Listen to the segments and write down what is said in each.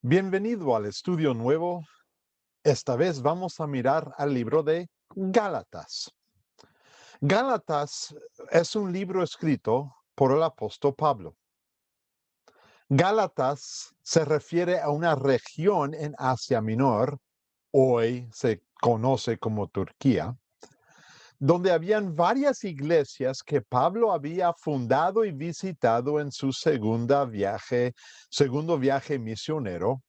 Bienvenido al estudio nuevo. Esta vez vamos a mirar al libro de Gálatas. Gálatas es un libro escrito por el apóstol Pablo. Gálatas se refiere a una región en Asia Menor, hoy se conoce como Turquía, donde habían varias iglesias que Pablo había fundado y visitado en su segundo viaje misionero.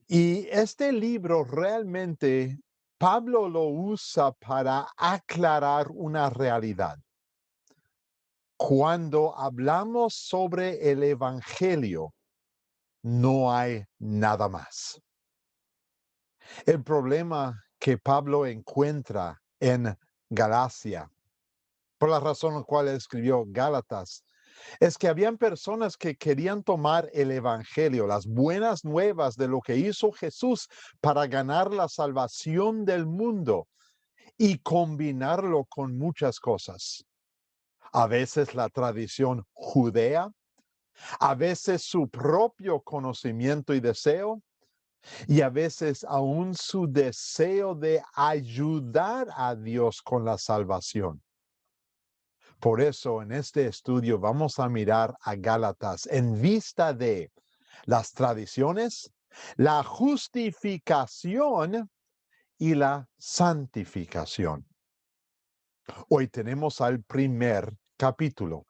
Y este libro realmente Pablo lo usa para aclarar una realidad. Cuando hablamos sobre el evangelio, no hay nada más. El problema que Pablo encuentra en Galacia, por la razón por la cual escribió Gálatas, es que habían personas que querían tomar el evangelio, las buenas nuevas de lo que hizo Jesús para ganar la salvación del mundo y combinarlo con muchas cosas. A veces la tradición judea, a veces su propio conocimiento y deseo, y a veces aún su deseo de ayudar a Dios con la salvación. Por eso en este estudio vamos a mirar a Gálatas en vista de las tradiciones, la justificación y la santificación. Hoy tenemos al primer capítulo.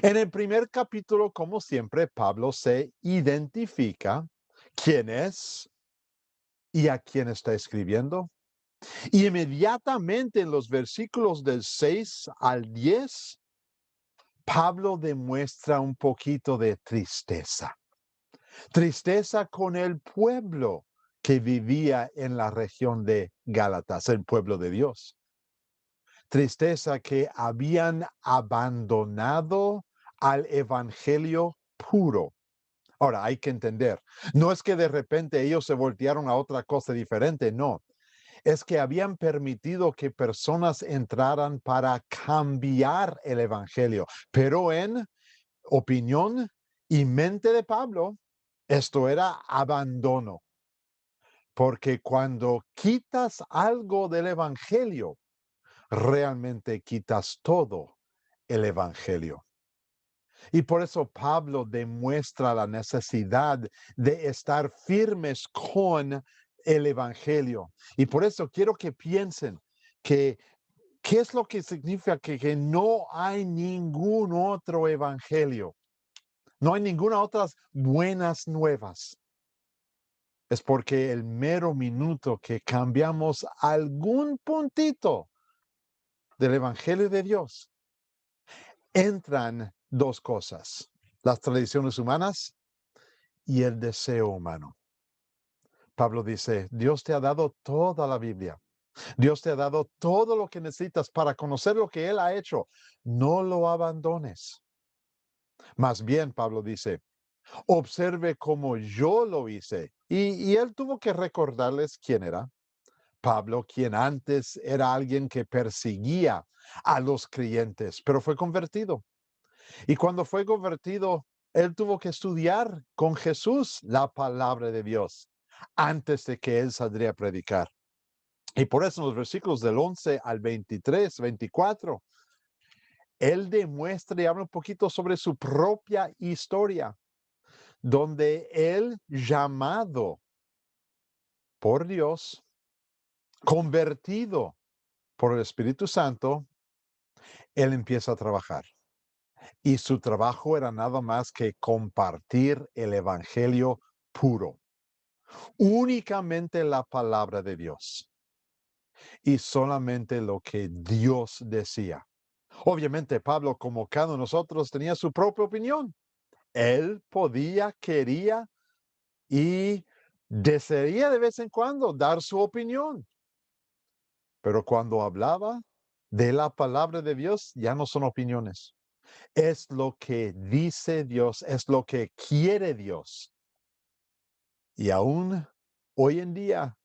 En el primer capítulo, como siempre, Pablo se identifica quién es y a quién está escribiendo. Y inmediatamente en los versículos del 6 al 10, Pablo demuestra un poquito de tristeza. Tristeza con el pueblo que vivía en la región de Gálatas, el pueblo de Dios. Tristeza que habían abandonado al evangelio puro. Ahora, hay que entender, no es que de repente ellos se voltearon a otra cosa diferente, no. Es que habían permitido que personas entraran para cambiar el evangelio, pero en opinión y mente de Pablo, esto era abandono. Porque cuando quitas algo del evangelio, realmente quitas todo el evangelio. Y por eso Pablo demuestra la necesidad de estar firmes con el evangelio. Y por eso quiero que piensen que ¿qué es lo que significa que no hay ningún otro evangelio? No hay ninguna otras buenas nuevas. Es porque el mero minuto que cambiamos algún puntito del evangelio de Dios, entran dos cosas: las tradiciones humanas y el deseo humano. Pablo dice, Dios te ha dado toda la Biblia. Dios te ha dado todo lo que necesitas para conocer lo que Él ha hecho. No lo abandones. Más bien, Pablo dice, observe cómo yo lo hice. Y él tuvo que recordarles quién era. Pablo, quien antes era alguien que perseguía a los creyentes, pero fue convertido. Y cuando fue convertido, él tuvo que estudiar con Jesús la palabra de Dios antes de que él saldría a predicar. Y por eso en los versículos del 11 al 23, 24, él demuestra y habla un poquito sobre su propia historia, donde él, llamado por Dios, convertido por el Espíritu Santo, él empieza a trabajar. Y su trabajo era nada más que compartir el evangelio puro, únicamente la palabra de Dios y solamente lo que Dios decía. Obviamente Pablo, como cada uno de nosotros, tenía su propia opinión. Él podía, quería y desearía de vez en cuando dar su opinión. Pero cuando hablaba de la palabra de Dios, ya no son opiniones. Es lo que dice Dios, es lo que quiere Dios. Y aún hoy en día,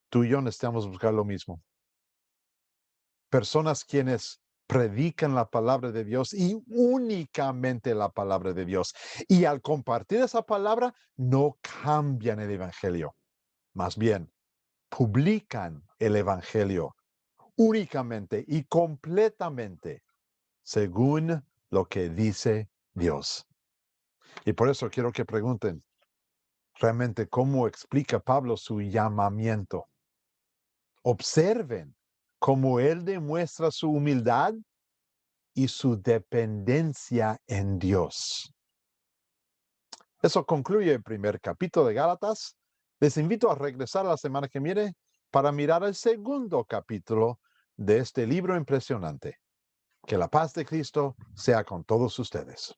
tú y yo necesitamos buscar lo mismo. Personas quienes predican la palabra de Dios y únicamente la palabra de Dios. Y al compartir esa palabra, no cambian el evangelio. Más bien, publican el evangelio únicamente y completamente según lo que dice Dios. Y por eso quiero que pregunten realmente cómo explica Pablo su llamamiento. Observen cómo él demuestra su humildad y su dependencia en Dios. Eso concluye el primer capítulo de Gálatas. Les invito a regresar la semana que viene para mirar el segundo capítulo de este libro impresionante. Que la paz de Cristo sea con todos ustedes.